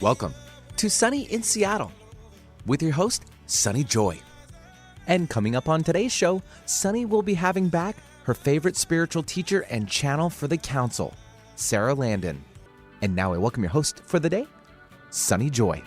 Welcome to Sunny in Seattle with your host, Sunny Joy. And coming up on today's show, Sunny will be having back her favorite spiritual teacher and channel for the council, Sara Landon. And now I welcome your host for the day, Sunny Joy.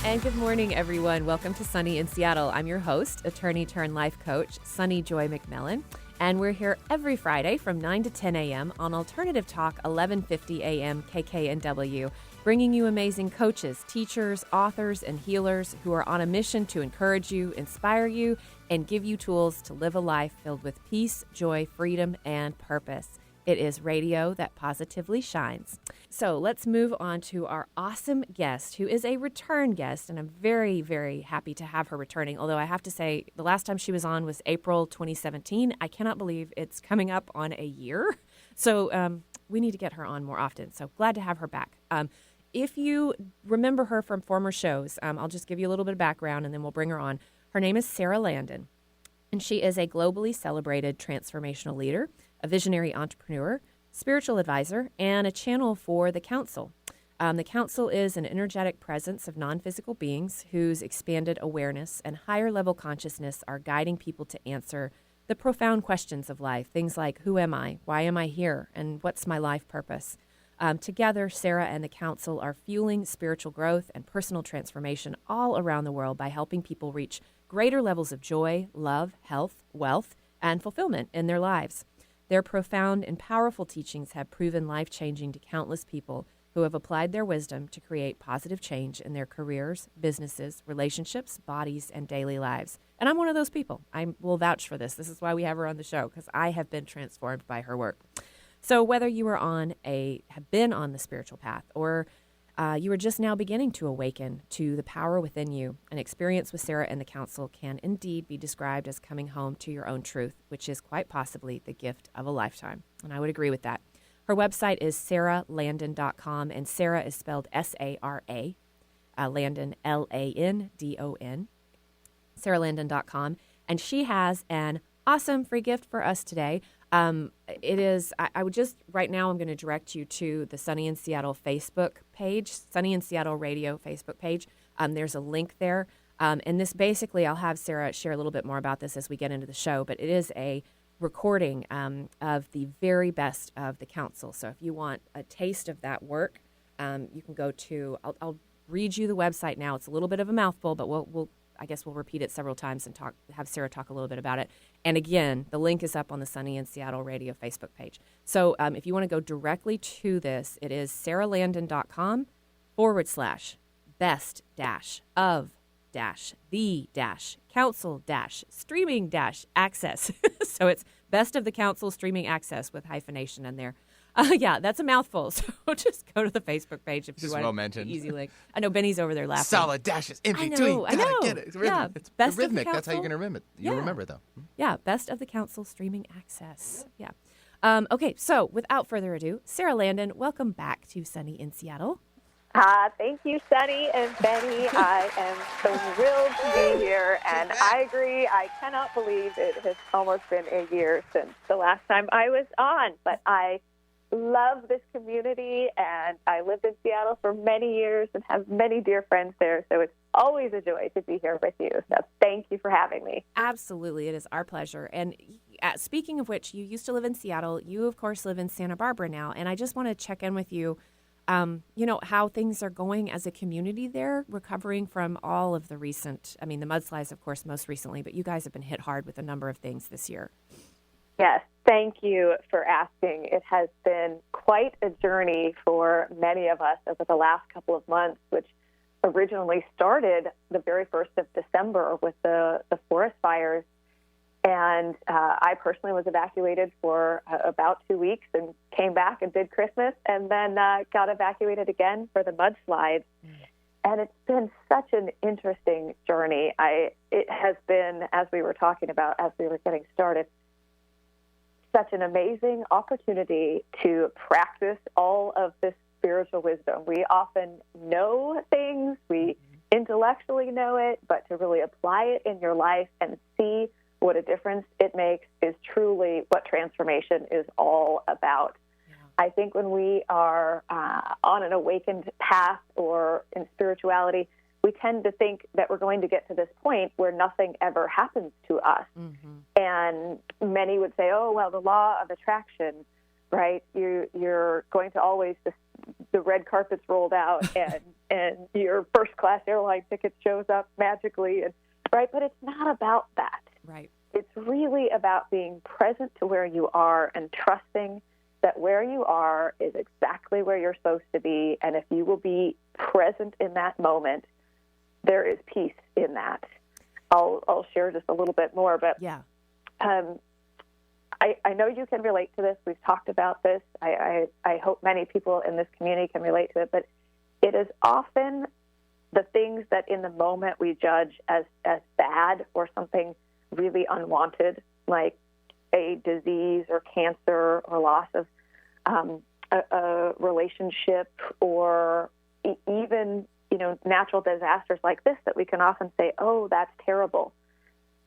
And good morning, everyone. Welcome to Sunny in Seattle. I'm your host, attorney turned life coach, Sunny Joy McMillan. And we're here every Friday from 9 to 10 a.m. on Alternative Talk, 1150 a.m. KKNW, bringing you amazing coaches, teachers, authors, and healers who are on a mission to encourage you, inspire you, and give you tools to live a life filled with peace, joy, freedom, and purpose. It is radio that positively shines. So let's move on to our awesome guest, who is a return guest, and I'm very, very happy to have her returning. Although I have to say, the last time she was on was April 2017. I cannot believe it's coming up on a year. So we need to get her on more often. So glad to have her back. If you remember her from former shows, I'll just give you a little bit of background and then we'll bring her on. Her name is Sara Landon, and she is a globally celebrated transformational leader, a visionary entrepreneur, spiritual advisor, and a channel for the council. The council is an energetic presence of non-physical beings whose expanded awareness and higher level consciousness are guiding people to answer the profound questions of life. Things like, who am I? Why am I here? And what's my life purpose? Together, Sara and the council are fueling spiritual growth and personal transformation all around the world by helping people reach greater levels of joy, love, health, wealth, and fulfillment in their lives. Their profound and powerful teachings have proven life-changing to countless people who have applied their wisdom to create positive change in their careers, businesses, relationships, bodies, and daily lives. And I'm one of those people. I will vouch for this. This is why we have her on the show, because I have been transformed by her work. So whether you are have been on the spiritual path, or you are just now beginning to awaken to the power within you, an experience with Sara and the council can indeed be described as coming home to your own truth, which is quite possibly the gift of a lifetime. And I would agree with that. Her website is saralandon.com, and Sara is spelled S-A-R-A, Landon, L-A-N-D-O-N, saralandon.com. And she has an awesome free gift for us today. It is, I would just, right now I'm going to direct you to the Sunny in Seattle Facebook page, Sunny in Seattle Radio Facebook page. There's a link there. And this basically, I'll have Sara share a little bit more about this as we get into the show, but it is a recording of the very best of the council. So if you want a taste of that work, you can go to, I'll read you the website now. It's a little bit of a mouthful, but I guess we'll repeat it several times and have Sara talk a little bit about it. And again, the link is up on the Sunny in Seattle Radio Facebook page. So if you want to go directly to this, it is saralandon.com/best-of-the-council-streaming-access. So it's best of the council streaming access with hyphenation in there. Yeah, that's a mouthful. So just go to the Facebook page if you want. Well mentioned. Easy link. I know Benny's over there laughing. Solid dashes in between. I know. Get it. It's Yeah, It's best of the rhythmic. That's how you're council. going to remember it. Yeah. Remember it, though. Yeah, best of the council streaming access. Yeah. Okay, so without further ado, Sara Landon, welcome back to Sunny in Seattle. Thank you, Sunny and Benny. I am so thrilled to be here, and I agree. I cannot believe it has almost been a year since the last time I was on, but I love this community, and I lived in Seattle for many years and have many dear friends there, so it's always a joy to be here with you. So thank you for having me. Absolutely, it is our pleasure. And speaking of which, you used to live in Seattle. You, of course, live in Santa Barbara now, and I just want to check in with you, how things are going as a community there, recovering from all of the recent, the mudslides, of course, most recently, but you guys have been hit hard with a number of things this year. Yes, thank you for asking. It has been quite a journey for many of us over the last couple of months, which originally started the very 1st of December with the forest fires. And I personally was evacuated for about 2 weeks and came back and did Christmas, and then got evacuated again for the mudslides. And it's been such an interesting journey. It has been, as we were talking about, as we were getting started, such an amazing opportunity to practice all of this spiritual wisdom. We often know things, we intellectually know it, but to really apply it in your life and see what a difference it makes is truly what transformation is all about. Yeah. I think when we are on an awakened path or in spirituality, we tend to think that we're going to get to this point where nothing ever happens to us. Mm-hmm. And many would say, oh, well, the law of attraction, right? You're going to always, the red carpet's rolled out and your first-class airline ticket shows up magically, and right? But it's not about that. Right. It's really about being present to where you are and trusting that where you are is exactly where you're supposed to be. And if you will be present in that moment, there is peace in that. I'll share just a little bit more, but yeah. I know you can relate to this. We've talked about this. I hope many people in this community can relate to it, but it is often the things that in the moment we judge as bad or something really unwanted, like a disease or cancer or loss of a relationship, or even natural disasters like this, that we can often say, oh, that's terrible.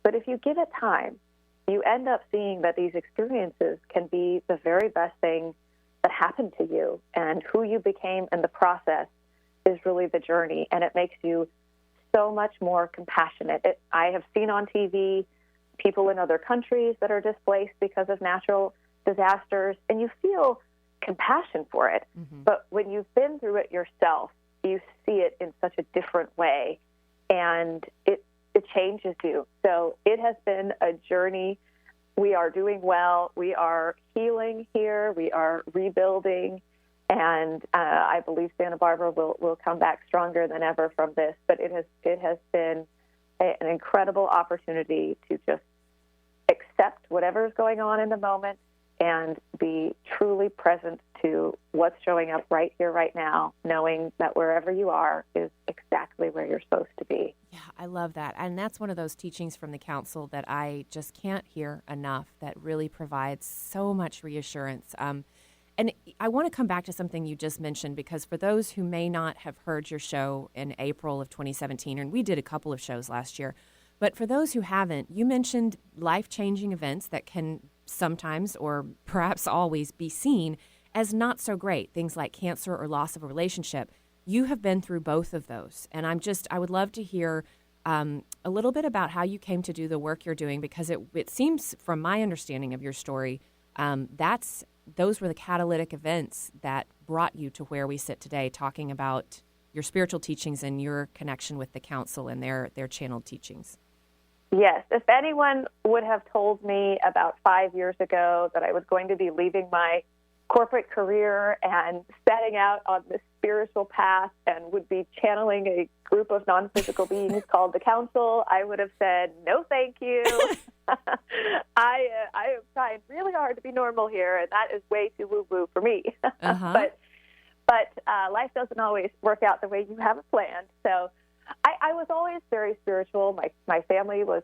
But if you give it time, you end up seeing that these experiences can be the very best thing that happened to you, and who you became in the process is really the journey, and it makes you so much more compassionate. I have seen on TV people in other countries that are displaced because of natural disasters, and you feel compassion for it. Mm-hmm. But when you've been through it yourself, you see it in such a different way, and it changes you. So it has been a journey. We are doing well. We are healing here. We are rebuilding. And I believe Santa Barbara will come back stronger than ever from this. But it has been an incredible opportunity to just accept whatever is going on in the moment and be truly present to what's showing up right here, right now, knowing that wherever you are is exactly where you're supposed to be. Yeah, I love that. And that's one of those teachings from the council that I just can't hear enough, that really provides so much reassurance. And I want to come back to something you just mentioned, because for those who may not have heard your show in April of 2017, and we did a couple of shows last year, but for those who haven't, you mentioned life-changing events that can sometimes, or perhaps always, be seen as not so great, things like cancer or loss of a relationship. You have been through both of those, and I would love to hear a little bit about how you came to do the work you're doing, because it seems, from my understanding of your story, those were the catalytic events that brought you to where we sit today, talking about your spiritual teachings and your connection with the council and their channeled teachings. Yes. If anyone would have told me about 5 years ago that I was going to be leaving my corporate career and setting out on this spiritual path and would be channeling a group of non-physical beings called the council, I would have said, no, thank you. I am trying really hard to be normal here, and that is way too woo-woo for me. Uh-huh. But life doesn't always work out the way you have it planned. So I was always very spiritual. My family was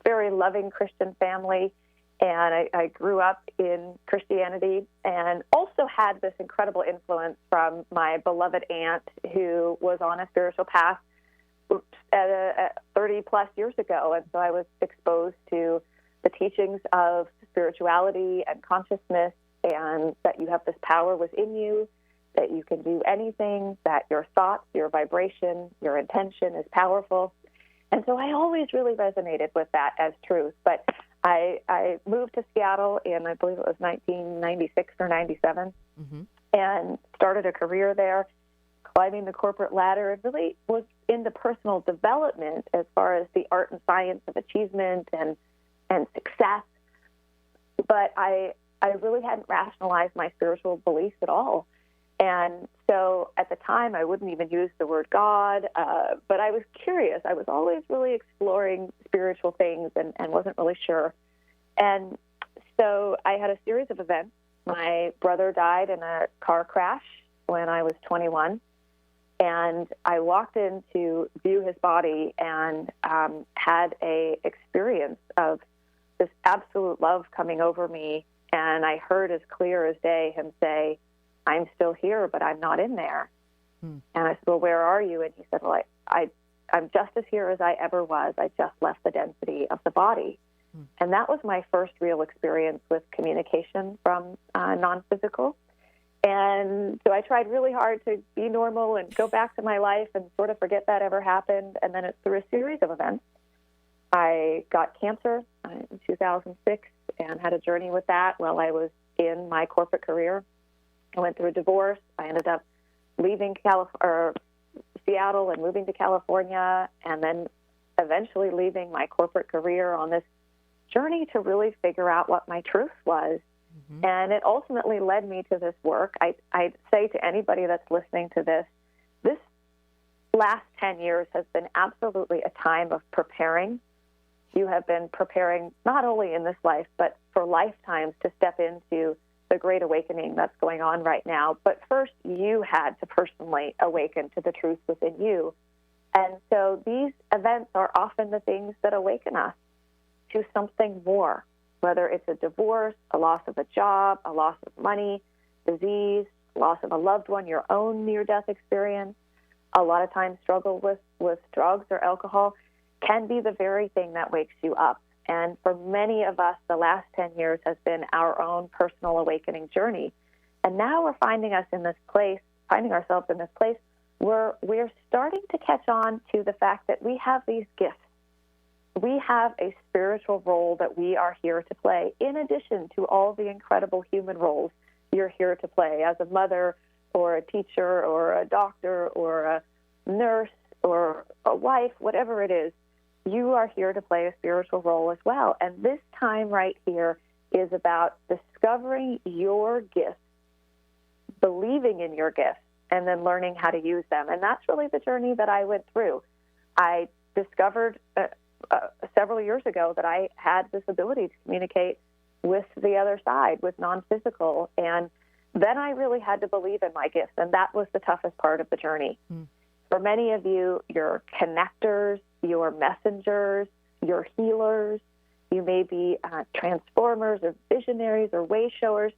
very loving Christian family, and I grew up in Christianity, and also had this incredible influence from my beloved aunt, who was on a spiritual path 30-plus years ago. And so I was exposed to the teachings of spirituality and consciousness, and that you have this power within you, that you can do anything, that your thoughts, your vibration, your intention is powerful. And so I always really resonated with that as truth. But I moved to Seattle in, I believe it was 1996 or 97, mm-hmm. and started a career there, climbing the corporate ladder, and really was into personal development as far as the art and science of achievement and success. But I really hadn't rationalized my spiritual beliefs at all. And so at the time, I wouldn't even use the word God, but I was curious. I was always really exploring spiritual things and wasn't really sure. And so I had a series of events. My brother died in a car crash when I was 21, and I walked in to view his body and had a experience of this absolute love coming over me, and I heard as clear as day him say, "I'm still here, but I'm not in there." And I said, "Well, where are you?" And he said, "Well, I'm just as here as I ever was. I just left the density of the body." And that was my first real experience with communication from non-physical. And so I tried really hard to be normal and go back to my life and sort of forget that ever happened. And then through a series of events, I got cancer in 2006 and had a journey with that while I was in my corporate career. I went through a divorce. I ended up leaving Seattle and moving to California, and then eventually leaving my corporate career on this journey to really figure out what my truth was. Mm-hmm. And it ultimately led me to this work. I'd say to anybody that's listening to this last 10 years has been absolutely a time of preparing. You have been preparing not only in this life, but for lifetimes to step into the great awakening that's going on right now. But first, you had to personally awaken to the truth within you. And so these events are often the things that awaken us to something more, whether it's a divorce, a loss of a job, a loss of money, disease, loss of a loved one, your own near-death experience. A lot of times struggle with drugs or alcohol can be the very thing that wakes you up. And for many of us, the last 10 years has been our own personal awakening journey. And now we're finding ourselves in this place where we're starting to catch on to the fact that we have these gifts. We have a spiritual role that we are here to play, in addition to all the incredible human roles you're here to play as a mother or a teacher or a doctor or a nurse or a wife, whatever it is. You are here to play a spiritual role as well. And this time right here is about discovering your gifts, believing in your gifts, and then learning how to use them. And that's really the journey that I went through. I discovered several years ago that I had this ability to communicate with the other side, with non-physical. And then I really had to believe in my gifts. And that was the toughest part of the journey. For many of you, you're connectors, you're messengers, you're healers. You may be transformers or visionaries or way showers,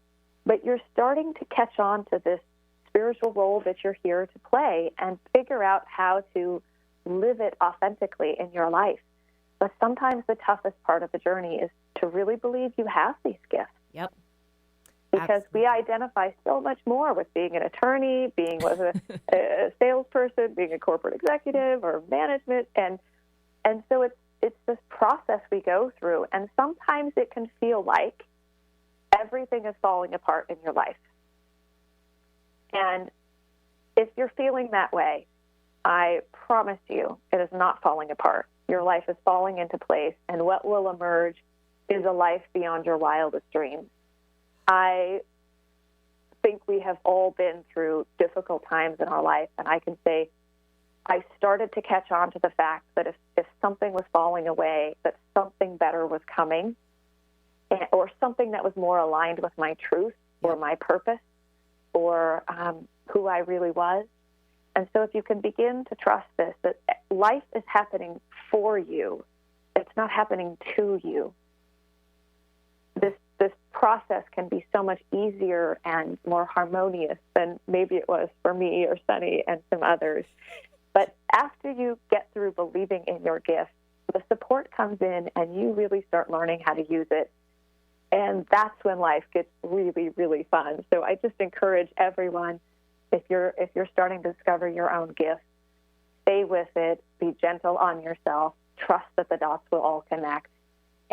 but you're starting to catch on to this spiritual role that you're here to play and figure out how to live it authentically in your life. But sometimes the toughest part of the journey is to really believe you have these gifts. Yep. Because we identify so much more with being an attorney, being with a salesperson, being a corporate executive or management. And so it's this process we go through. And sometimes it can feel like everything is falling apart in your life. And if you're feeling that way, I promise you it is not falling apart. Your life is falling into place, and what will emerge is a life beyond your wildest dreams. I think we have all been through difficult times in our life, and I can say I started to catch on to the fact that if something was falling away, that something better was coming, or something that was more aligned with my truth or my purpose or who I really was. And so if you can begin to trust this, that life is happening for you, it's not happening to you. This process can be so much easier and more harmonious than maybe it was for me or Sunny and some others. But after you get through believing in your gift, the support comes in and you really start learning how to use it. And that's when life gets really, really fun. So I just encourage everyone, if you're starting to discover your own gifts, stay with it, be gentle on yourself, trust that the dots will all connect.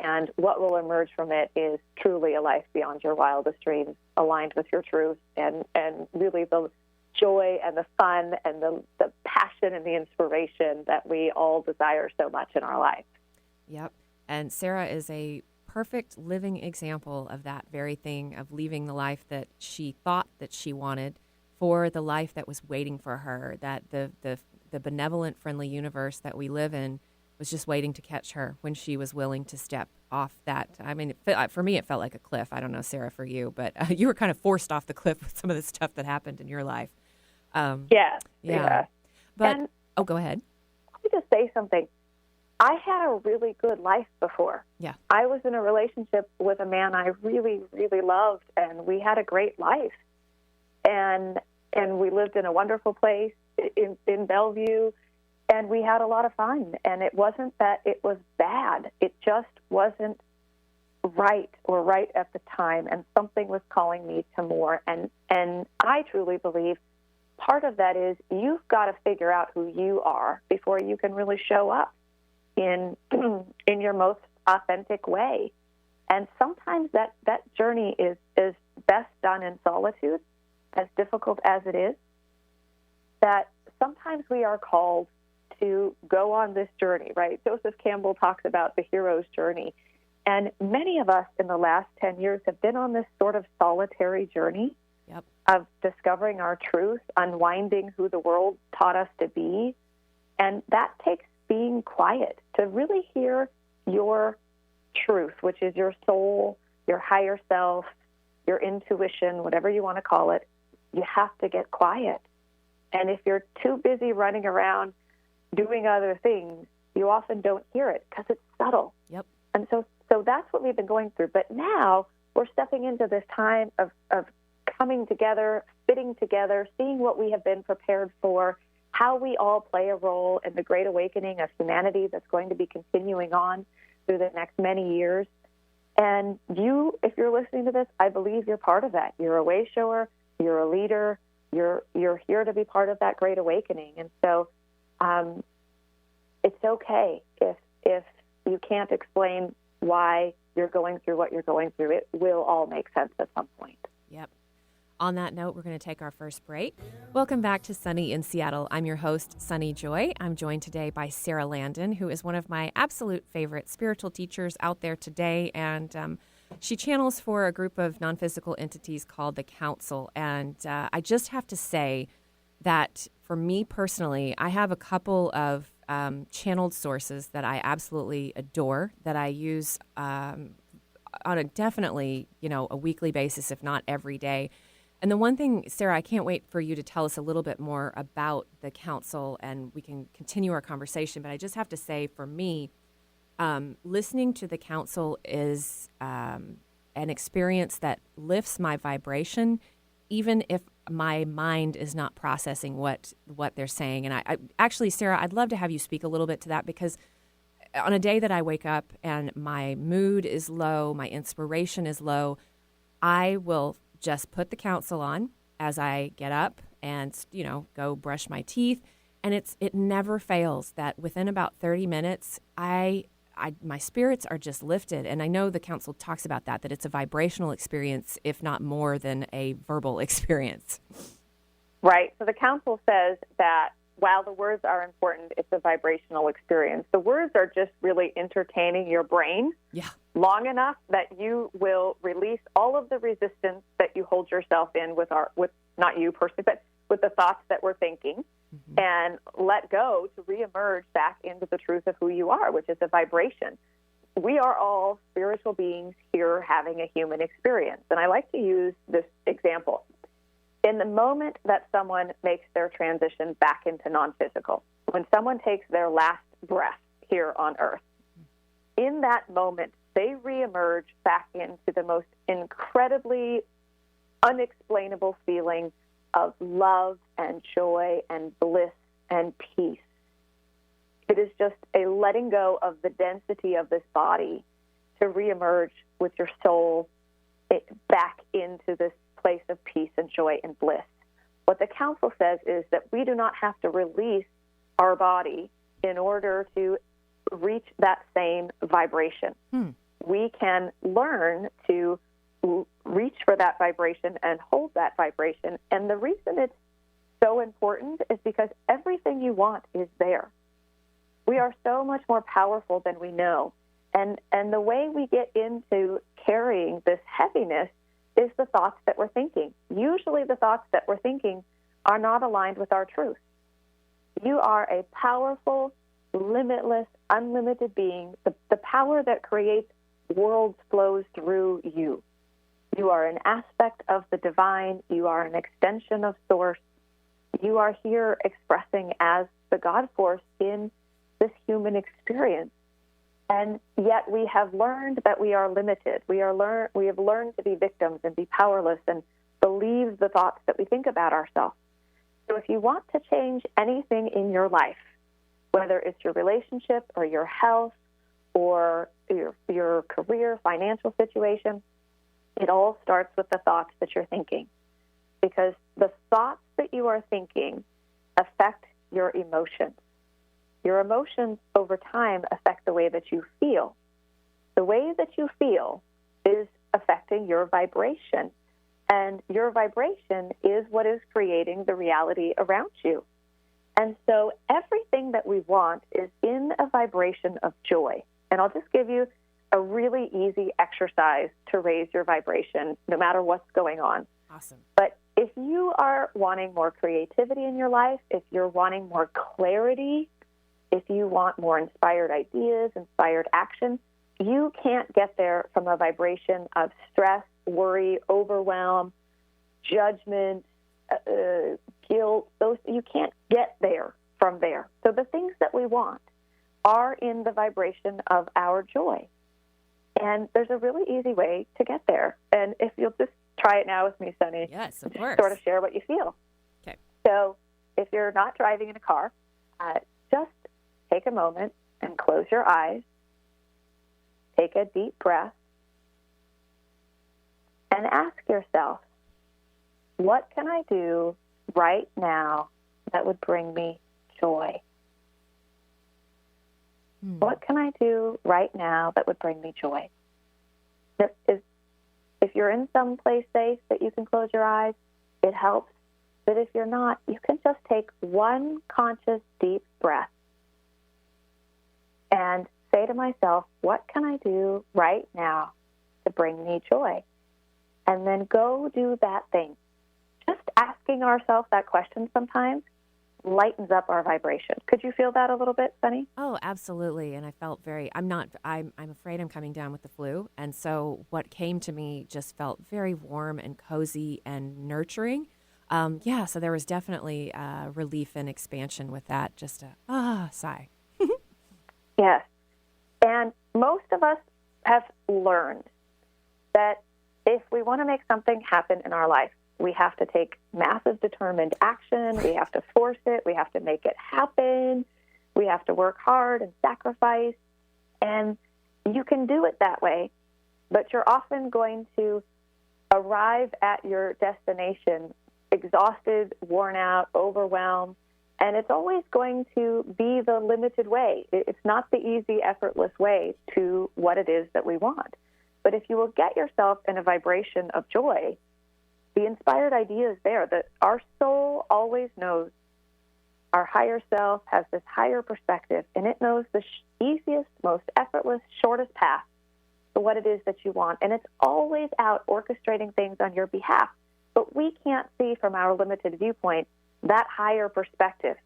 And what will emerge from it is truly a life beyond your wildest dreams, aligned with your truth, and really the joy and the fun and the passion and the inspiration that we all desire so much in our life. Yep. And Sara is a perfect living example of that very thing, of leaving the life that she thought that she wanted for the life that was waiting for her, that the benevolent, friendly universe that we live in was just waiting to catch her when she was willing to step off that. I mean, for me, it felt like a cliff. I don't know, Sara, for you, but you were kind of forced off the cliff with some of the stuff that happened in your life. Yeah. But, go ahead. Let me just say something. I had a really good life before. Yeah. I was in a relationship with a man I really, really loved, and we had a great life. And we lived in a wonderful place in Bellevue, and we had a lot of fun. And it wasn't that it was bad. It just wasn't right or right at the time, and something was calling me to more. And I truly believe part of that is you've got to figure out who you are before you can really show up in your most authentic way. And sometimes that journey is best done in solitude, as difficult as it is, that sometimes we are called to go on this journey, right? Joseph Campbell talks about the hero's journey. And many of us in the last 10 years have been on this sort of solitary journey of discovering our truth, unwinding who the world taught us to be. And that takes being quiet to really hear your truth, which is your soul, your higher self, your intuition, whatever you want to call it. You have to get quiet. And if you're too busy running around doing other things, you often don't hear it because it's subtle. Yep. And so that's what we've been going through. But now we're stepping into this time of coming together, fitting together, seeing what we have been prepared for, how we all play a role in the great awakening of humanity that's going to be continuing on through the next many years. And you, if you're listening to this, I believe you're part of that. You're a way shower, you're a leader, you're here to be part of that great awakening. And so it's okay if you can't explain why you're going through what you're going through. It will all make sense at some point. Yep. On that note, we're going to take our first break. Welcome back to Sunny in Seattle. I'm your host, Sunny Joy. I'm joined today by Sara Landon, who is one of my absolute favorite spiritual teachers out there today. And she channels for a group of non-physical entities called the Council. And I just have to say that for me personally, I have a couple of channeled sources that I absolutely adore, that I use on a definitely, a weekly basis, if not every day. And the one thing, Sara, I can't wait for you to tell us a little bit more about the Council, and we can continue our conversation. But I just have to say, for me, listening to the Council is an experience that lifts my vibration, even if my mind is not processing what they're saying. And I actually, Sara, I'd love to have you speak a little bit to that, because on a day that I wake up and my mood is low, my inspiration is low, I will just put the Council on as I get up and, go brush my teeth. And it never fails that within about 30 minutes, my spirits are just lifted. And I know the Council talks about that it's a vibrational experience, if not more than a verbal experience. Right. So the Council says that while the words are important, it's a vibrational experience. The words are just really entertaining your brain long enough that you will release all of the resistance that you hold yourself in with not you personally, but with the thoughts that we're thinking, and let go to reemerge back into the truth of who you are, which is a vibration. We are all spiritual beings here having a human experience. And I like to use this example. In the moment that someone makes their transition back into non-physical, when someone takes their last breath here on earth, in that moment, they reemerge back into the most incredibly unexplainable feeling of love and joy and bliss and peace. It is just a letting go of the density of this body to reemerge with your soul back into this place of peace and joy and bliss. What the Council says is that we do not have to release our body in order to reach that same vibration. We can learn to reach for that vibration and hold that vibration. And the reason it's so important is because everything you want is there. We are so much more powerful than we know. And the way we get into carrying this heaviness is the thoughts that we're thinking. Usually the thoughts that we're thinking are not aligned with our truth. You are a powerful, limitless, unlimited being. The power that creates worlds flows through you. You are an aspect of the divine. You are an extension of Source. You are here expressing as the God force in this human experience. And yet we have learned that we are limited. We have learned to be victims and be powerless and believe the thoughts that we think about ourselves. So if you want to change anything in your life, whether it's your relationship or your health or your career, financial situation, it all starts with the thoughts that you're thinking. Because the thoughts that you are thinking affect your emotions. Your emotions over time affect the way that you feel. The way that you feel is affecting your vibration. And your vibration is what is creating the reality around you. And so everything that we want is in a vibration of joy. And I'll just give you a really easy exercise to raise your vibration, no matter what's going on. Awesome. But if you are wanting more creativity in your life, if you're wanting more clarity, if you want more inspired ideas, inspired action, you can't get there from a vibration of stress, worry, overwhelm, judgment, guilt. You can't get there from there. So the things that we want are in the vibration of our joy. And there's a really easy way to get there. And if you'll just try it now with me, Sunny. Yes, of course. Sort of share what you feel. Okay. So if you're not driving in a car, just take a moment and close your eyes. Take a deep breath. And ask yourself, what can I do right now that would bring me joy? What can I do right now that would bring me joy? If you're in some place safe that you can close your eyes, it helps. But if you're not, you can just take one conscious deep breath and say to myself, what can I do right now to bring me joy? And then go do that thing. Just asking ourselves that question sometimes lightens up our vibration. Could you feel that a little bit, Sunny? Oh, absolutely. And I felt I'm afraid I'm coming down with the flu. And so what came to me just felt very warm and cozy and nurturing. So there was definitely relief and expansion with that. Just a sigh. Yes. And most of us have learned that if we want to make something happen in our life, we have to take massive determined action. We have to force it. We have to make it happen. We have to work hard and sacrifice. And you can do it that way, but you're often going to arrive at your destination exhausted, worn out, overwhelmed, and it's always going to be the limited way. It's not the easy, effortless way to what it is that we want. But if you will get yourself in a vibration of joy, the inspired idea is there, that our soul always knows. Our higher self has this higher perspective, and it knows the easiest, most effortless, shortest path to what it is that you want. And it's always out orchestrating things on your behalf. But we can't see from our limited viewpoint that higher perspective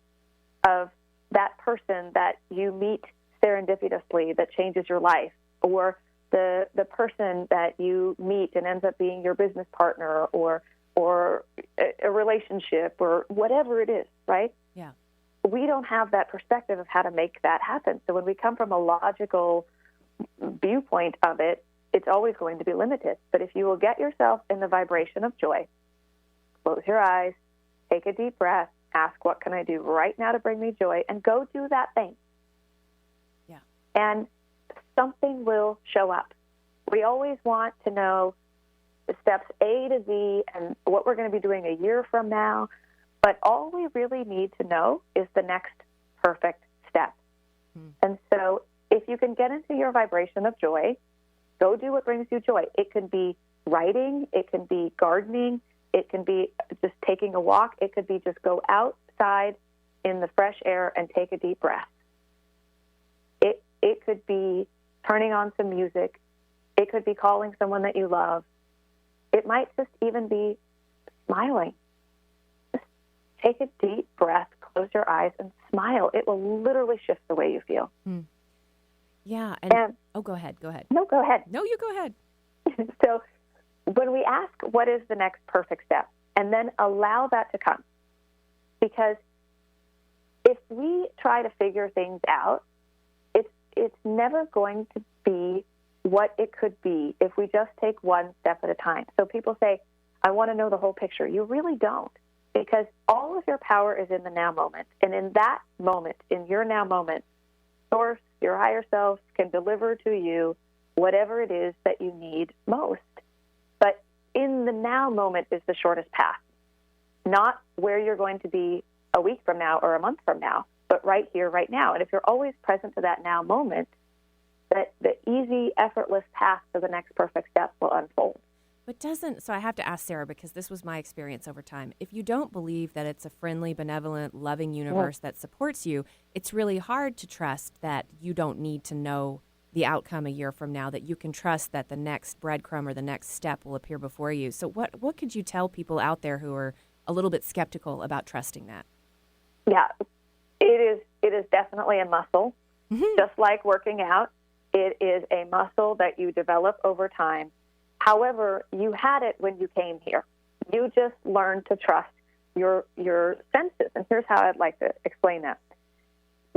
of that person that you meet serendipitously that changes your life, or the person that you meet and ends up being your business partner, or a relationship, or whatever it is, right? Yeah. We don't have that perspective of how to make that happen. So when we come from a logical viewpoint of it, it's always going to be limited. But if you will get yourself in the vibration of joy, close your eyes, take a deep breath, ask, what can I do right now to bring me joy, and go do that thing. Yeah. And something will show up. We always want to know the steps A to Z and what we're going to be doing a year from now, but all we really need to know is the next perfect step. And so if you can get into your vibration of joy, go do what brings you joy. It can be writing, it can be gardening, it can be just taking a walk, it could be just go outside in the fresh air and take a deep breath. It could be turning on some music. It could be calling someone that you love. It might just even be smiling. Just take a deep breath, close your eyes, and smile. It will literally shift the way you feel. Yeah. Go ahead. No, go ahead. No, you go ahead. So when we ask what is the next perfect step, and then allow that to come, because if we try to figure things out, it's never going to be what it could be if we just take one step at a time. So people say, I want to know the whole picture. You really don't, because all of your power is in the now moment. And in that moment, in your now moment, source, your higher self, can deliver to you whatever it is that you need most. But in the now moment is the shortest path, not where you're going to be a week from now or a month from now, but right here, right now. And if you're always present to that now moment, that the easy, effortless path to the next perfect step will unfold. But so I have to ask Sarah, because this was my experience over time. If you don't believe that it's a friendly, benevolent, loving universe that supports you, it's really hard to trust that you don't need to know the outcome a year from now, that you can trust that the next breadcrumb or the next step will appear before you. So what could you tell people out there who are a little bit skeptical about trusting that? Yeah, it is definitely a muscle, just like working out. It is a muscle that you develop over time. However, you had it when you came here. You just learned to trust your senses. And here's how I'd like to explain that.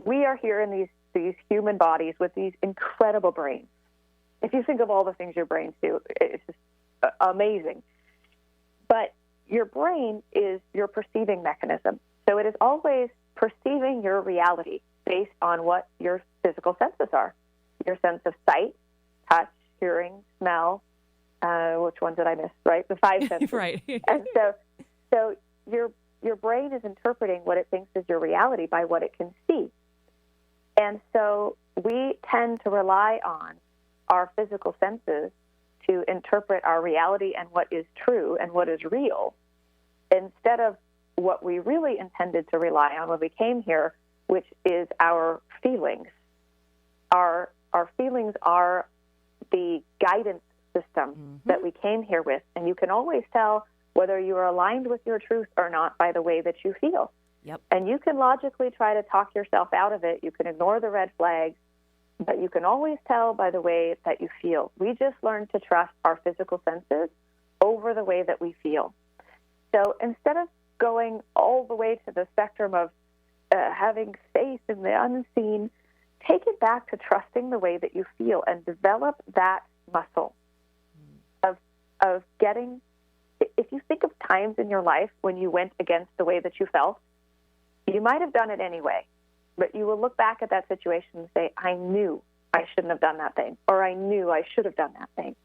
We are here in these human bodies with these incredible brains. If you think of all the things your brains do, it's just amazing. But your brain is your perceiving mechanism. So it is always perceiving your reality based on what your physical senses are. Your sense of sight, touch, hearing, smell. Which one did I miss? Right, the 5 senses. Right. And so your brain is interpreting what it thinks is your reality by what it can see. And so we tend to rely on our physical senses to interpret our reality and what is true and what is real, instead of what we really intended to rely on when we came here, which is our feelings. Our feelings are the guidance system that we came here with, and you can always tell whether you are aligned with your truth or not by the way that you feel. Yep. And you can logically try to talk yourself out of it. You can ignore the red flags, but you can always tell by the way that you feel. We just learned to trust our physical senses over the way that we feel. So instead of going all the way to the spectrum of having faith in the unseen, take it back to trusting the way that you feel and develop that muscle of getting. If you think of times in your life when you went against the way that you felt, you might have done it anyway, but you will look back at that situation and say, I knew I shouldn't have done that thing, or I knew I should have done that thing,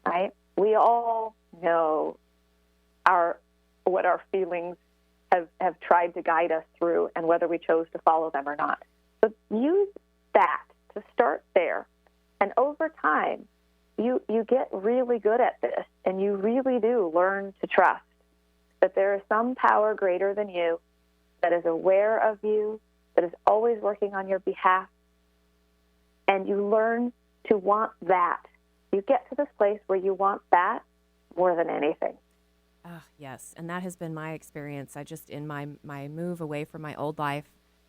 right? We all know what our feelings have tried to guide us through and whether we chose to follow them or not. So use that to start there. And over time, you get really good at this, and you really do learn to trust that there is some power greater than you that is aware of you, that is always working on your behalf, and you learn to want that. You get to this place where you want that more than anything. Yes, and that has been my experience. I just, in my move away from my old life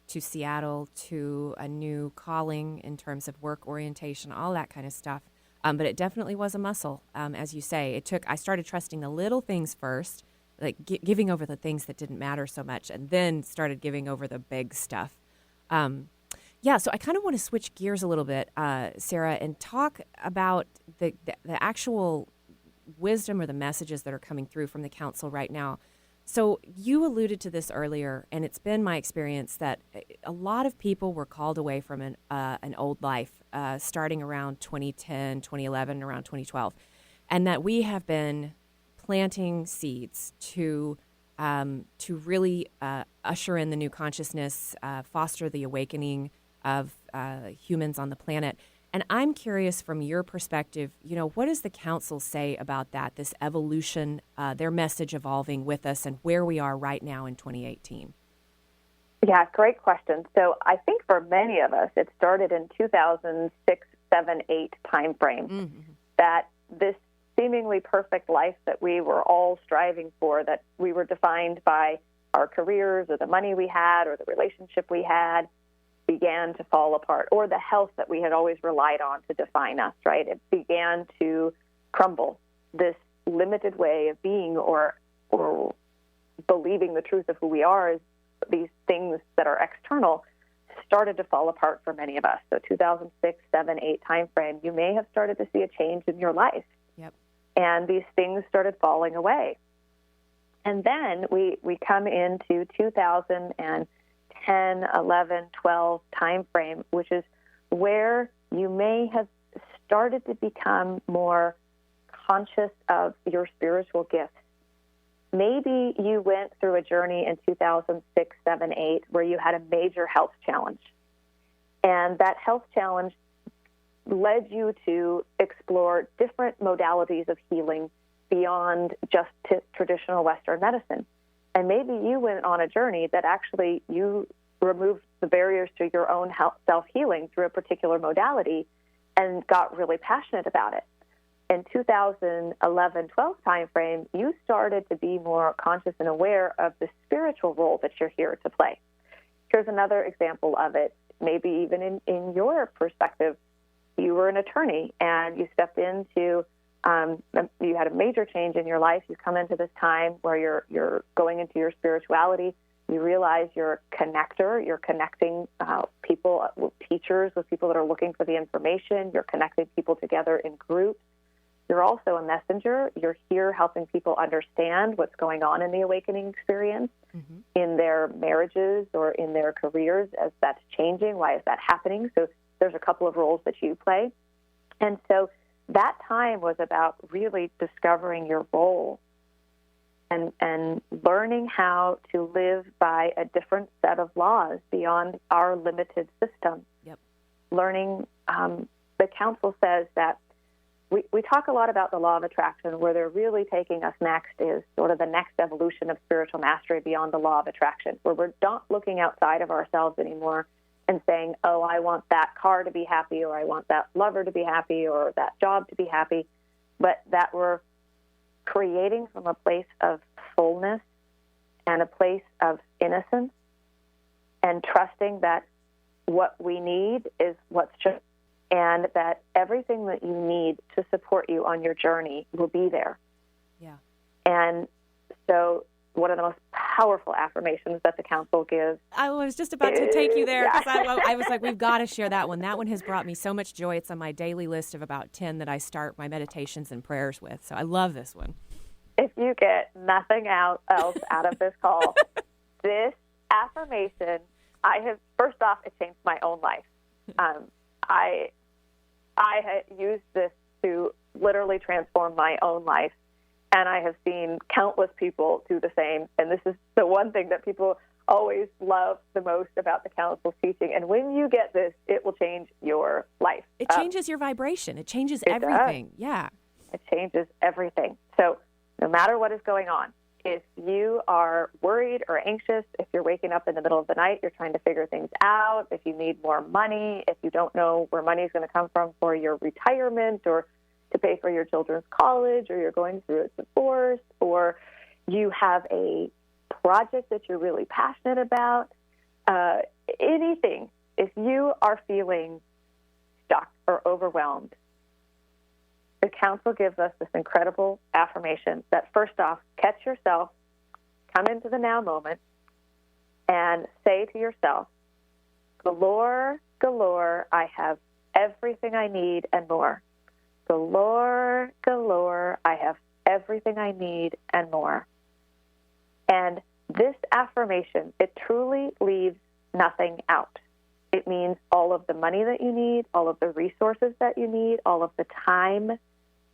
to Seattle, to a new calling in terms of work orientation, all that kind of stuff. But it definitely was a muscle, as you say. I started trusting the little things first, like giving over the things that didn't matter so much, and then started giving over the big stuff. So I kind of want to switch gears a little bit, Sarah, and talk about the actual wisdom or the messages that are coming through from the council right now. So you alluded to this earlier, and it's been my experience that a lot of people were called away from an old life, starting around 2010, 2011, around 2012, and that we have been planting seeds to really usher in the new consciousness, foster the awakening of humans on the planet. And I'm curious, from your perspective, what does the council say about that, this evolution, their message evolving with us, and where we are right now in 2018? Yeah, great question. So I think for many of us, it started in 2006, 7, 8 time frame, that this seemingly perfect life that we were all striving for, that we were defined by our careers or the money we had or the relationship we had, began to fall apart, or the health that we had always relied on to define us, right? It began to crumble. This limited way of being or believing the truth of who we are is these things that are external started to fall apart for many of us. So 2006, 7, 8 time frame, you may have started to see a change in your life. Yep. And these things started falling away. And then we come into 2010, 10, 11, 12 time frame, which is where you may have started to become more conscious of your spiritual gifts. Maybe you went through a journey in 2006, 7, 8, where you had a major health challenge. And that health challenge led you to explore different modalities of healing beyond just traditional Western medicine. And maybe you went on a journey that actually you removed the barriers to your own self-healing through a particular modality and got really passionate about it. In 2011-12 timeframe, you started to be more conscious and aware of the spiritual role that you're here to play. Here's another example of it. Maybe even in your perspective, you were an attorney and you stepped into, you had a major change in your life. You come into this time where you're going into your spirituality. You realize you're a connector. You're connecting people, teachers with people that are looking for the information. You're connecting people together in groups. You're also a messenger. You're here helping people understand what's going on in the awakening experience, in their marriages or in their careers as that's changing. Why is that happening? So there's a couple of roles that you play. And so that time was about really discovering your role and learning how to live by a different set of laws beyond our limited system. Yep. Learning, the council says that we talk a lot about the law of attraction. Where they're really taking us next is sort of the next evolution of spiritual mastery beyond the law of attraction, where we're not looking outside of ourselves anymore and saying, oh, I want that car to be happy, or I want that lover to be happy, or that job to be happy, but that we're creating from a place of fullness and a place of innocence and trusting that what we need is what's just, and that everything that you need to support you on your journey will be there. Yeah. And so one of the most powerful affirmations that the council gives. I was just about to take you there because I was like, we've got to share that one. That one has brought me so much joy. It's on my daily list of about 10 that I start my meditations and prayers with. So I love this one. If you get nothing else out of this call, this affirmation, first off, it changed my own life. I had used this to literally transform my own life, and I have seen countless people do the same. And this is the one thing that people always love the most about the council's teaching. And when you get this, it will change your life. It changes your vibration. It changes everything. Does. Yeah. It changes everything. So no matter what is going on, if you are worried or anxious, if you're waking up in the middle of the night, you're trying to figure things out, if you need more money, if you don't know where money is going to come from for your retirement or to pay for your children's college, or you're going through a divorce, or you have a project that you're really passionate about, anything, if you are feeling stuck or overwhelmed, the council gives us this incredible affirmation that, first off, catch yourself, come into the now moment, and say to yourself, galore, galore, I have everything I need and more. Galore, galore, I have everything I need and more. And this affirmation, it truly leaves nothing out. It means all of the money that you need, all of the resources that you need, all of the time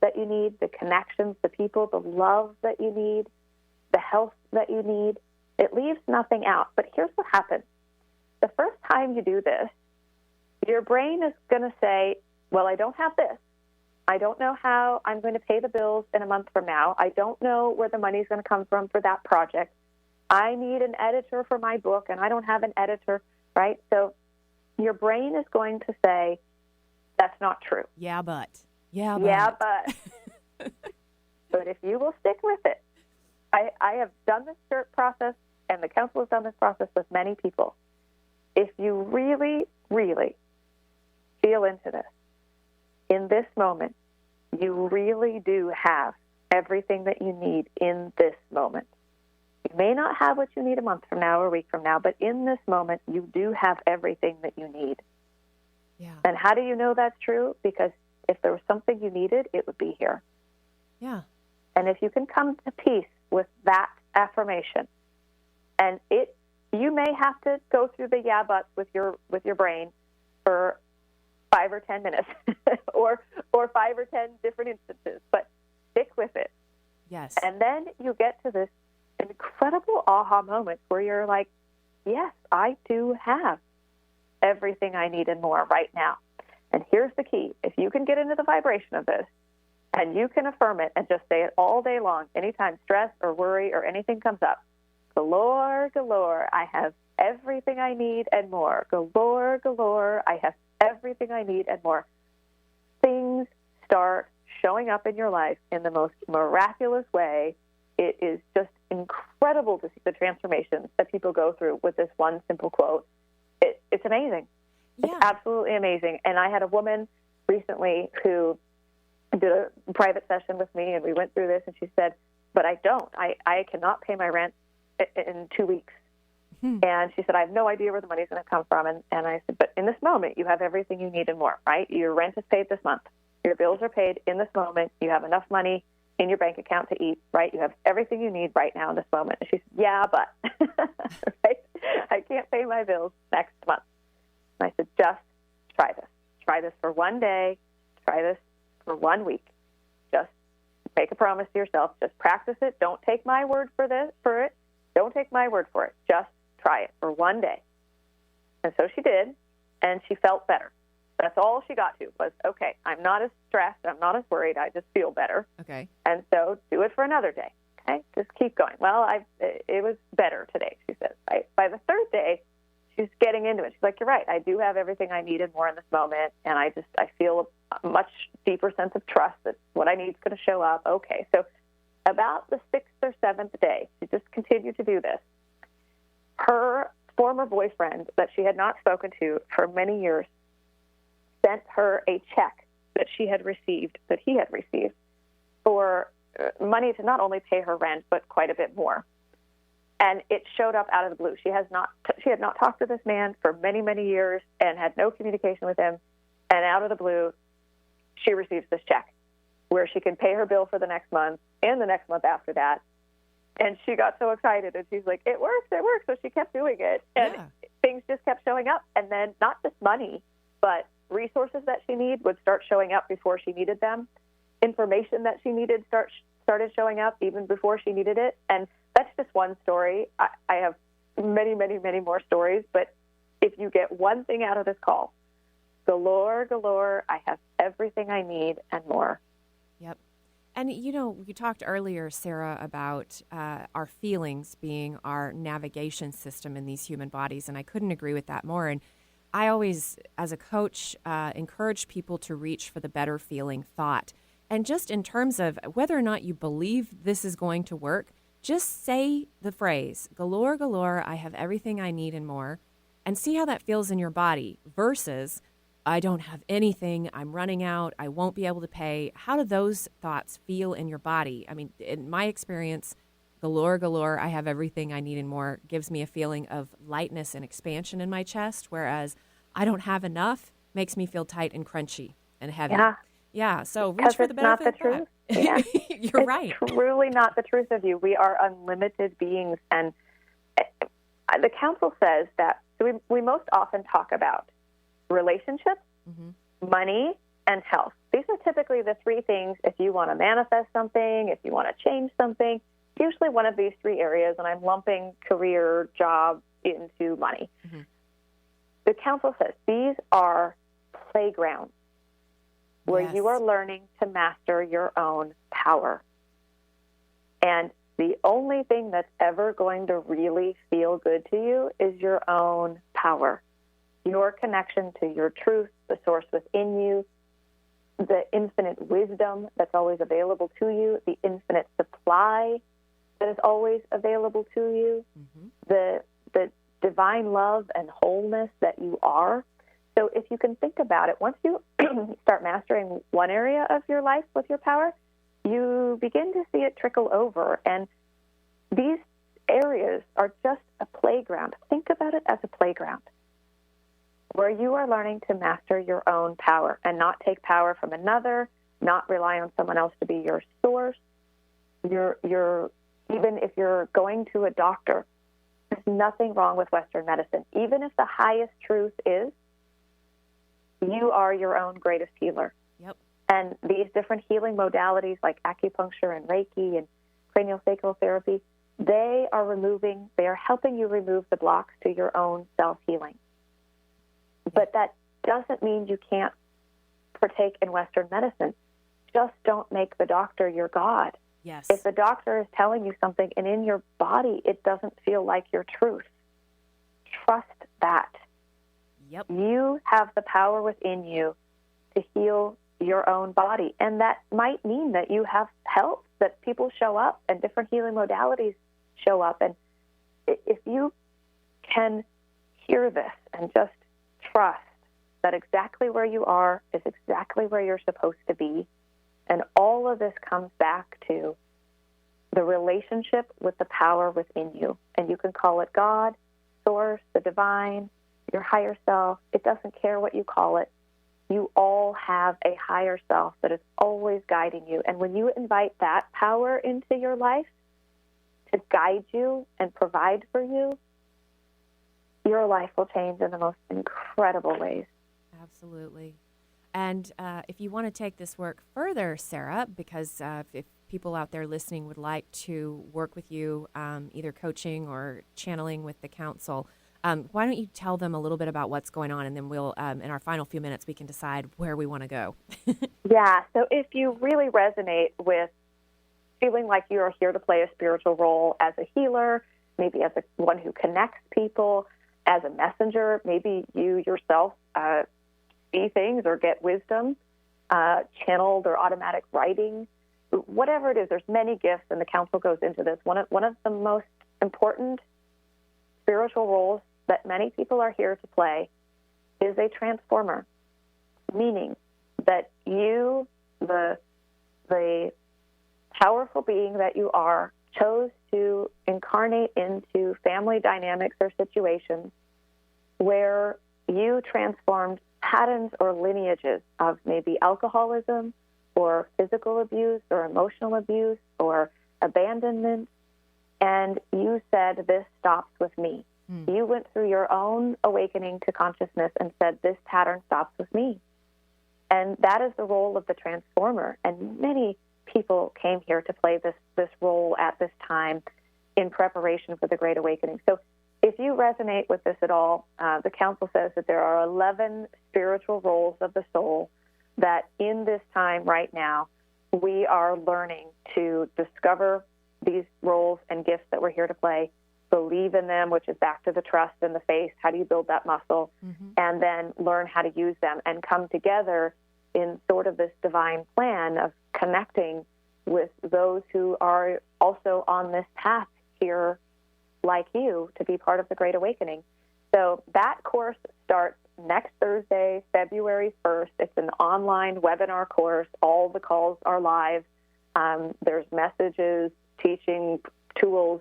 that you need, the connections, the people, the love that you need, the health that you need. It leaves nothing out. But here's what happens. The first time you do this, your brain is going to say, well, I don't have this. I don't know how I'm going to pay the bills in a month from now. I don't know where the money is going to come from for that project. I need an editor for my book, and I don't have an editor, right? So your brain is going to say, that's not true. Yeah, but. But if you will stick with it, I have done this process, and the council has done this process with many people. If you really, really feel into this, in this moment, you really do have everything that you need in this moment. You may not have what you need a month from now or a week from now, but in this moment, you do have everything that you need. Yeah. And how do you know that's true? Because if there was something you needed, it would be here. Yeah. And if you can come to peace with that affirmation, and it you may have to go through the yeah buts with your brain for 5 or 10 minutes or 5 or 10 different instances, but stick with it. Yes. And then you get to this incredible aha moment where you're like, yes, I do have everything I need and more right now. And here's the key. If you can get into the vibration of this and you can affirm it and just say it all day long, anytime stress or worry or anything comes up, galore, galore, I have everything I need and more. Galore, galore, I have everything I need and more. Things start showing up in your life in the most miraculous way. It is just incredible to see the transformations that people go through with this one simple quote. It's amazing. Yeah. It's absolutely amazing. And I had a woman recently who did a private session with me, and we went through this, and she said, but I don't. I cannot pay my rent in 2 weeks. And she said, I have no idea where the money's going to come from. And I said, but in this moment, you have everything you need and more, right? Your rent is paid this month. Your bills are paid in this moment. You have enough money in your bank account to eat, right? You have everything you need right now in this moment. And she said, yeah, but right? I can't pay my bills next month. And I said, just try this. Try this for one day. Try this for 1 week. Just make a promise to yourself. Just practice it. Don't take my word for it. Don't take my word for it. Just try it for 1 day. And so she did, and she felt better. That's all she got to was, okay, I'm not as stressed. I'm not as worried. I just feel better. Okay. And so do it for another day. Okay? Just keep going. Well, it was better today, she says. Right? By the third day, she's getting into it. She's like, you're right. I do have everything I need and more in this moment, and I feel a much deeper sense of trust that what I need is going to show up. Okay. So about the 6th or 7th day, she just continued to do this. Her former boyfriend that she had not spoken to for many years sent her a check that he had received for money to not only pay her rent, but quite a bit more. And it showed up out of the blue. She had not talked to this man for many, many years and had no communication with him. And out of the blue, she receives this check where she can pay her bill for the next month and the next month after that. And she got so excited, and she's like, it works. So she kept doing it. And things just kept showing up. And then not just money, but resources that she needed would start showing up before she needed them. Information that she needed started showing up even before she needed it. And that's just one story. I have many, many, many more stories. But if you get one thing out of this call, galore, galore, I have everything I need and more. Yep. And, you talked earlier, Sara, about our feelings being our navigation system in these human bodies, and I couldn't agree with that more. And I always, as a coach, encourage people to reach for the better feeling thought. And just in terms of whether or not you believe this is going to work, just say the phrase, galore, galore, I have everything I need and more, and see how that feels in your body versus I don't have anything, I'm running out, I won't be able to pay. How do those thoughts feel in your body? I mean, in my experience, galore, galore, I have everything I need and more gives me a feeling of lightness and expansion in my chest, whereas I don't have enough makes me feel tight and crunchy and heavy. Yeah, so reach for the better. Because it's not the truth. Yeah. You're right. It's truly not the truth of you. We are unlimited beings, and the council says that we most often talk about relationships, money, and health. These are typically the three things if you want to manifest something, if you want to change something, usually one of these three areas, and I'm lumping career, job into money. The council says these are playgrounds where you are learning to master your own power. And the only thing that's ever going to really feel good to you is your own power. Your connection to your truth, the source within you, the infinite wisdom that's always available to you, the infinite supply that is always available to you, the divine love and wholeness that you are. So if you can think about it, once you start mastering one area of your life with your power, you begin to see it trickle over. And these areas are just a playground. Think about it as a playground where you are learning to master your own power and not take power from another, not rely on someone else to be your source. You're even if you're going to a doctor, just nothing wrong with Western medicine. Even if the highest truth is you are your own greatest healer. Yep. And these different healing modalities like acupuncture and Reiki and craniosacral therapy, they are helping you remove the blocks to your own self-healing. But that doesn't mean you can't partake in Western medicine. Just don't make the doctor your God. Yes. If the doctor is telling you something and in your body it doesn't feel like your truth, trust that. Yep. You have the power within you to heal your own body. And that might mean that you have help, that people show up and different healing modalities show up. And if you can hear this and just trust that exactly where you are is exactly where you're supposed to be, and all of this comes back to the relationship with the power within you. And you can call it God, Source, the divine, your higher self. It doesn't care what you call it. You all have a higher self that is always guiding you. And when you invite that power into your life to guide you and provide for you, your life will change in the most incredible ways. Absolutely. And if you want to take this work further, Sara, because if people out there listening would like to work with you, either coaching or channeling with the council, why don't you tell them a little bit about what's going on, and then we'll, in our final few minutes, we can decide where we want to go. Yeah, so if you really resonate with feeling like you are here to play a spiritual role as a healer, maybe as one who connects people, as a messenger, maybe you yourself see things or get wisdom, channeled or automatic writing, whatever it is, there's many gifts, and the council goes into this. One of the most important spiritual roles that many people are here to play is a transformer, meaning that you, the powerful being that you are, chose to incarnate into family dynamics or situations where you transformed patterns or lineages of maybe alcoholism or physical abuse or emotional abuse or abandonment, and you said, this stops with me. You went through your own awakening to consciousness and said, this pattern stops with me. And that is the role of the transformer. And many people came here to play this role at this time in preparation for the Great Awakening. So if you resonate with this at all, the council says that there are 11 spiritual roles of the soul that in this time right now, we are learning to discover these roles and gifts that we're here to play, believe in them, which is back to the trust and the faith. How do you build that muscle? And then learn how to use them and come together in sort of this divine plan of connecting with those who are also on this path here like you to be part of the Great Awakening. So that course starts next Thursday, February 1st. It's an online webinar course. All the calls are live. There's messages, teaching tools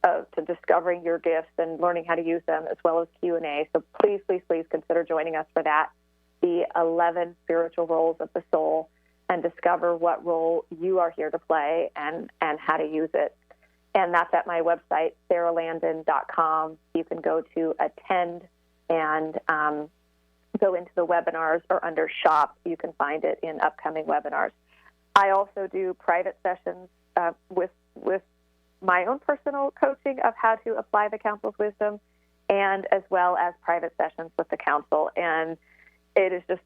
to discovering your gifts and learning how to use them, as well as Q&A. So please, please, please consider joining us for that, the 11 spiritual roles of the soul, and discover what role you are here to play and how to use it. And that's at my website, saralandon.com. You can go to attend and go into the webinars, or under shop, you can find it in upcoming webinars. I also do private sessions with my own personal coaching of how to apply the council's wisdom, and as well as private sessions with the council. And it is just,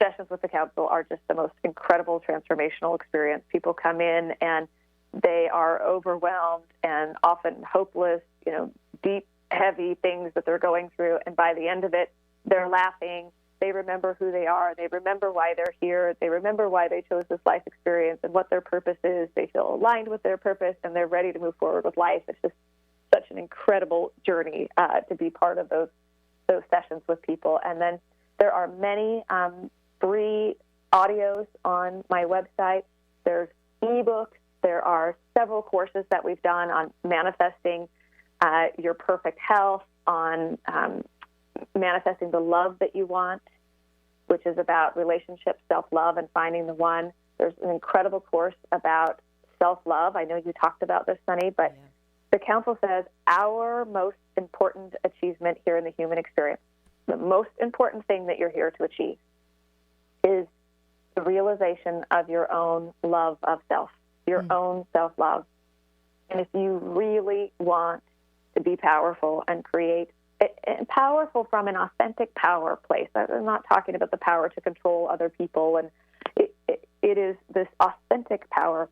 sessions with the council are just the most incredible transformational experience. People come in and they are overwhelmed and often hopeless, deep, heavy things that they're going through. And by the end of it, they're laughing. They remember who they are. They remember why they're here. They remember why they chose this life experience and what their purpose is. They feel aligned with their purpose, and they're ready to move forward with life. It's just such an incredible journey to be part of those sessions with people. And then there are many free audios on my website. There's ebooks. There are several courses that we've done on manifesting your perfect health, on manifesting the love that you want, which is about relationships, self-love, and finding the one. There's an incredible course about self-love. I know you talked about this, Sunny, but the council says our most important achievement here in the human experience, the most important thing that you're here to achieve, is the realization of your own love of self, your own self-love. And if you really want to be powerful and create, and powerful from an authentic power place, I'm not talking about the power to control other people, and it is this authentic power.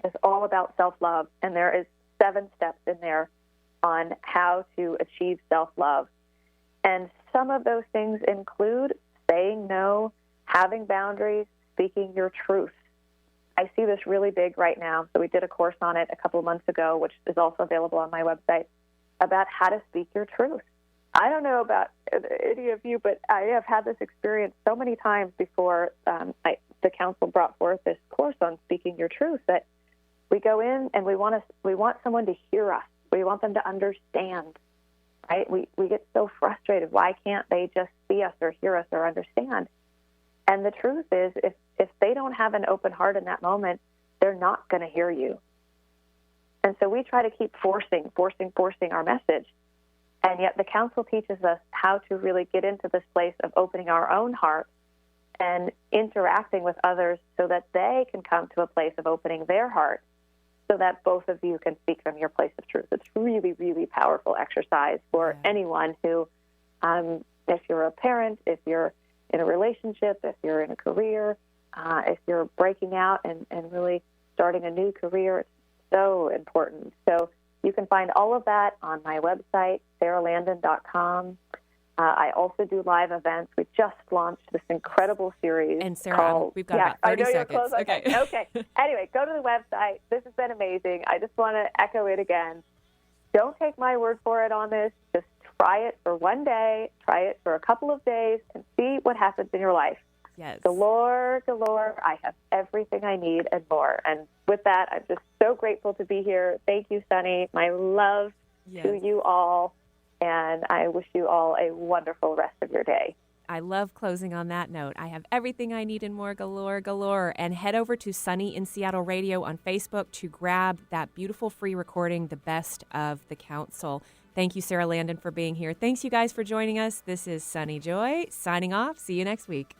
It's all about self-love, and there is 7 steps in there on how to achieve self-love. And some of those things include saying no, having boundaries, speaking your truth. I see this really big right now. So we did a course on it a couple of months ago, which is also available on my website, about how to speak your truth. I don't know about any of you, but I have had this experience so many times before the council brought forth this course on speaking your truth, that we go in and we want someone to hear us. We want them to understand, right? We get so frustrated. Why can't they just see us or hear us or understand? And the truth is, if they don't have an open heart in that moment, they're not going to hear you. And so we try to keep forcing our message. And yet the council teaches us how to really get into this place of opening our own heart and interacting with others so that they can come to a place of opening their heart, so that both of you can speak from your place of truth. It's really, really powerful exercise for anyone who, if you're a parent, if you're in a relationship, if you're in a career, if you're breaking out and really starting a new career, it's so important. So you can find all of that on my website, saralandon.com. I also do live events. We just launched this incredible series. And Sarah, we've got about 30 seconds. Okay. Anyway, go to the website. This has been amazing. I just want to echo it again. Don't take my word for it on this. Just try it for one day. Try it for a couple of days and see what happens in your life. Yes. Galore, I have everything I need and more. And with that, I'm just so grateful to be here. Thank you, Sunny. My love to you all. And I wish you all a wonderful rest of your day. I love closing on that note. I have everything I need and more, galore. And head over to Sunny in Seattle Radio on Facebook to grab that beautiful free recording, The Best of the Council. Thank you, Sara Landon, for being here. Thanks, you guys, for joining us. This is Sunny Joy signing off. See you next week.